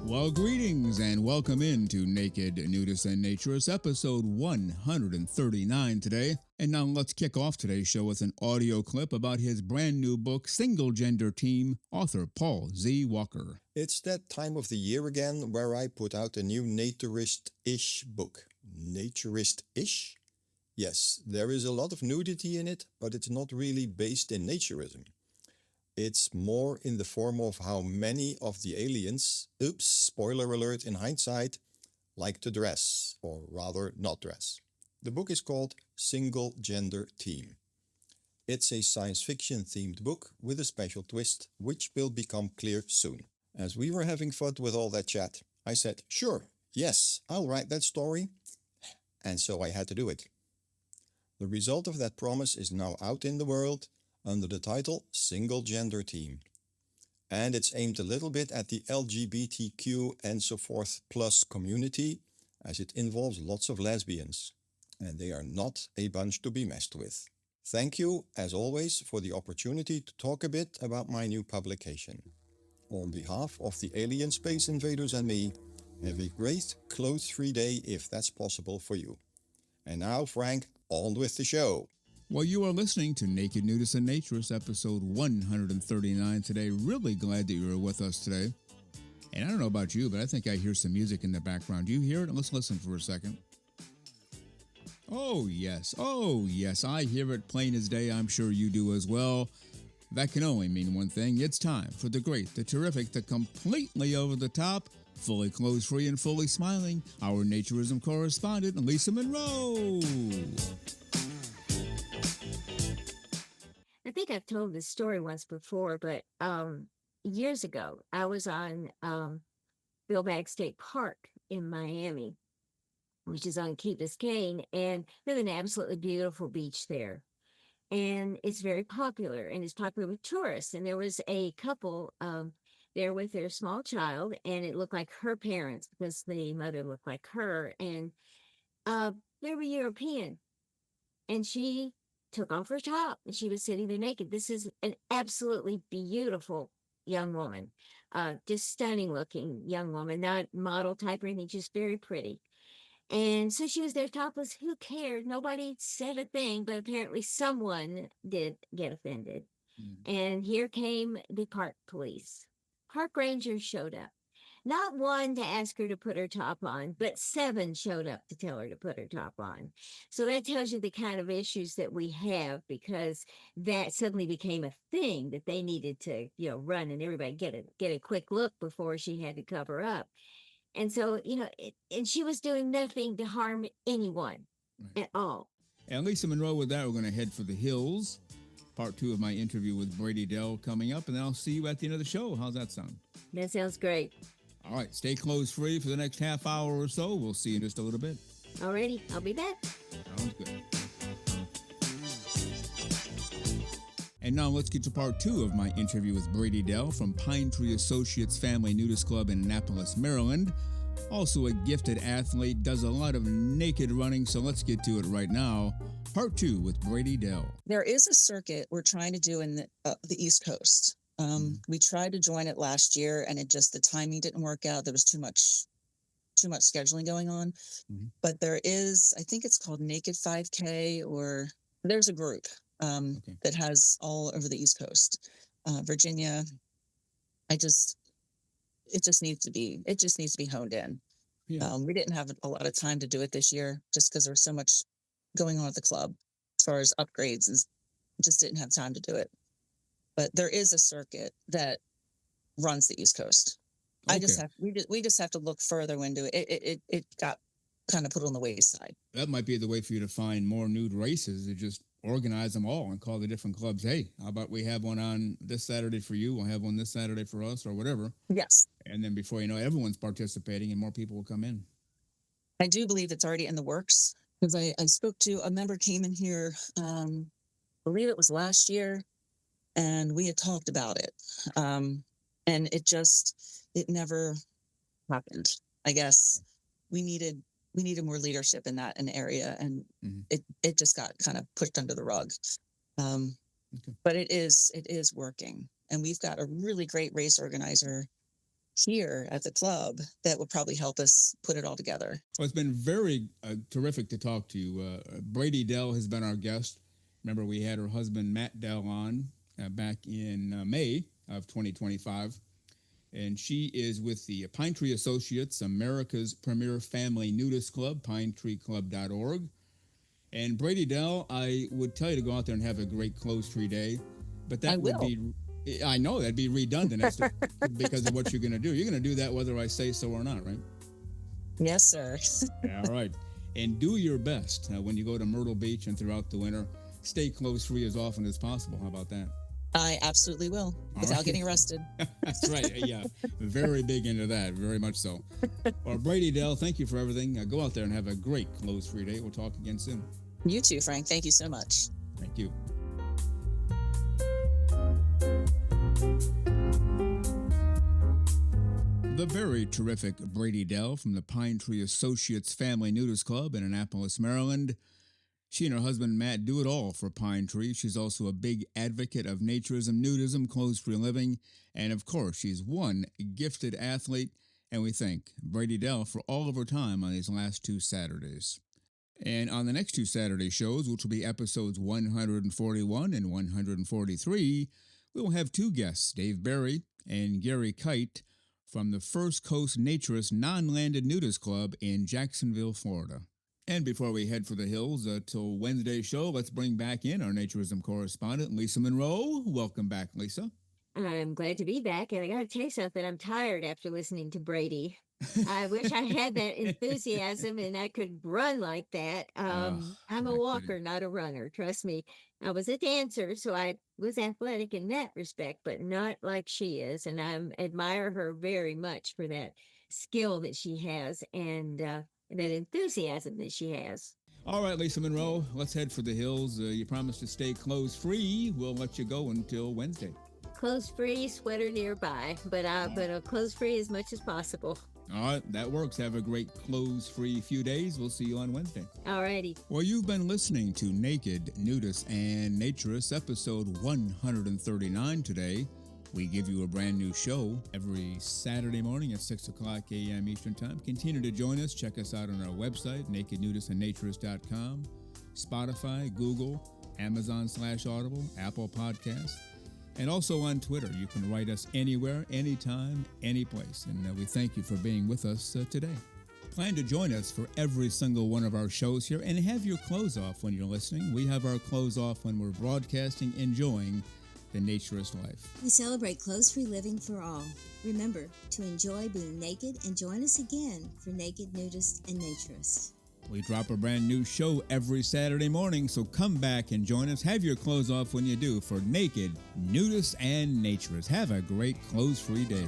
Well, greetings and welcome into Naked Nudists and Naturists, episode 139 today. And now let's kick off today's show with an audio clip about his brand new book, Single Gender Team, author Paul Z. Walker. It's that time of the year again where I put out a new Naturist-ish book. Naturist-ish? Yes, there is a lot of nudity in it, but it's not really based in naturism. It's more in the form of how many of the aliens, oops, spoiler alert in hindsight, like to dress, or rather not dress. The book is called Single Gender Team. It's a science fiction themed book with a special twist, which will become clear soon. As we were having fun with all that chat, I said, sure, yes, I'll write that story. And so I had to do it. The result of that promise is now out in the world under the title Single Gender Team. And it's aimed a little bit at the LGBTQ and so forth plus community, as it involves lots of lesbians. And they are not a bunch to be messed with. Thank you, as always, for the opportunity to talk a bit about my new publication. On behalf of the alien space invaders and me, have a great clothes-free day if that's possible for you. And now, Frank, on with the show. Well, you are listening to Naked Nudists and Naturists, episode 139 today. Really glad that you are with us today. And I don't know about you, but I think I hear some music in the background. Do you hear it? Let's listen for a second. Oh, yes, I hear it plain as day. I'm sure you do as well. That can only mean one thing. It's time for the great, the terrific, the completely over the top, fully clothes-free and fully smiling, our naturism correspondent, Lisa Monroe. I think I've told this story once before, but years ago, I was on Billbag State Park in Miami, which is on Key Biscayne, and there's an absolutely beautiful beach there. And it's very popular, and it's popular with tourists. And there was a couple there with their small child, and it looked like her parents because the mother looked like her, and they were European. And she took off her top and she was sitting there naked. This is an absolutely beautiful young woman, just stunning looking young woman, not model type or anything, just very pretty. And so she was there topless. Who cared? Nobody said a thing, but apparently someone did get offended. And here came the park police. Park rangers showed up. Not one to ask her to put her top on, but 7 showed up to tell her to put her top on. So that tells you the kind of issues that we have, because that suddenly became a thing that they needed to, run and everybody get a quick look before she had to cover up. And so, and she was doing nothing to harm anyone at all. And Lisa Monroe, with that, we're going to head for the hills. Part 2 of my interview with Brady Dell coming up, and then I'll see you at the end of the show. How's that sound? That sounds great. All right, stay clothes-free for the next half hour or so. We'll see you in just a little bit. Alrighty, I'll be back. Sounds good. And now let's get to part 2 of my interview with Brady Dell from Pine Tree Associates Family Nudist Club in Annapolis, Maryland. Also a gifted athlete, does a lot of naked running, so let's get to it right now. Part 2 with Brady Dell. There is a circuit we're trying to do in the East Coast. We tried to join it last year, and the timing didn't work out. There was too much scheduling going on. But there is, I think it's called Naked 5K, or there's a group that has all over the East Coast, Virginia. It just needs to be honed in. Yeah. We didn't have a lot of time to do it this year, just because there's so much going on at the club as far as upgrades, and just didn't have time to do it. But there is a circuit that runs the East Coast. Okay. We just have to look further into it. It got kind of put on the wayside. That might be the way for you to find more nude races, to just organize them all and call the different clubs, hey, how about we have one on this Saturday for you, we'll have one this Saturday for us, or whatever. Yes. And then before you know, everyone's participating and more people will come in. I do believe it's already in the works, because I spoke to a member, came in here, I believe it was last year, and we had talked about it. And it never happened. I guess we needed more leadership in that area, and it just got kind of pushed under the rug. But it is working, and we've got a really great race organizer here at the club that would probably help us put it all together. Well, it's been very terrific to talk to you. Brady Dell has been our guest. Remember, we had her husband, Matt Dell, on back in May of 2025. And she is with the Pine Tree Associates, America's premier family nudist club, pinetreeclub.org. And Brady Dell, I would tell you to go out there and have a great close-free day, but that would be, I know that'd be redundant because of what you're going to do. You're going to do that whether I say so or not, right? Yes, sir. All right. And do your best when you go to Myrtle Beach and throughout the winter. Stay close-free as often as possible. How about that? I absolutely will, without getting arrested. That's right. Yeah. Very big into that. Very much so. Well, Brady Dell, thank you for everything. Go out there and have a great close-free day. We'll talk again soon. You too, Frank. Thank you so much. Thank you. The very terrific Brady Dell from the Pine Tree Associates Family Nudist Club in Annapolis, Maryland. She and her husband, Matt, do it all for Pine Tree. She's also a big advocate of naturism, nudism, clothes-free living, and of course, she's one gifted athlete, and we thank Brady Dell for all of her time on these last 2 Saturdays. And on the next 2 Saturday shows, which will be episodes 141 and 143, we will have 2 guests, Dave Berry and Gary Kite, from the First Coast Naturist Non-Landed Nudist Club in Jacksonville, Florida. And before we head for the hills till Wednesday's show, let's bring back in our naturism correspondent, Lisa Monroe. Welcome back, Lisa. I'm glad to be back, and I got to tell you something. I'm tired after listening to Brady. I wish I had that enthusiasm and I could run like that. I'm a walker, not a runner. Trust me. I was a dancer, so I was athletic in that respect, but not like she is. And I admire her very much for that skill that she has and that enthusiasm that she has. All right, Lisa Monroe, let's head for the hills. You promised to stay clothes-free. We'll let you go until Wednesday. Clothes-free, sweater nearby, but clothes-free as much as possible. All right, that works. Have a great clothes-free few days. We'll see you on Wednesday. All righty. Well, you've been listening to Naked, Nudists, and Naturists, episode 139 today. We give you a brand new show every Saturday morning at 6 o'clock a.m. Eastern Time. Continue to join us. Check us out on our website, nakednudistandnaturist.com, Spotify, Google, Amazon/Audible, Apple Podcasts, and also on Twitter. You can write us anywhere, anytime, any place. And we thank you for being with us today. Plan to join us for every single one of our shows here and have your clothes off when you're listening. We have our clothes off when we're broadcasting, enjoying the naturist life. We celebrate clothes-free living for all. Remember to enjoy being naked and join us again for Naked, Nudist, and Naturist. We drop a brand new show every Saturday morning, so come back and join us. Have your clothes off when you do for Naked, Nudist, and Naturist. Have a great clothes-free day.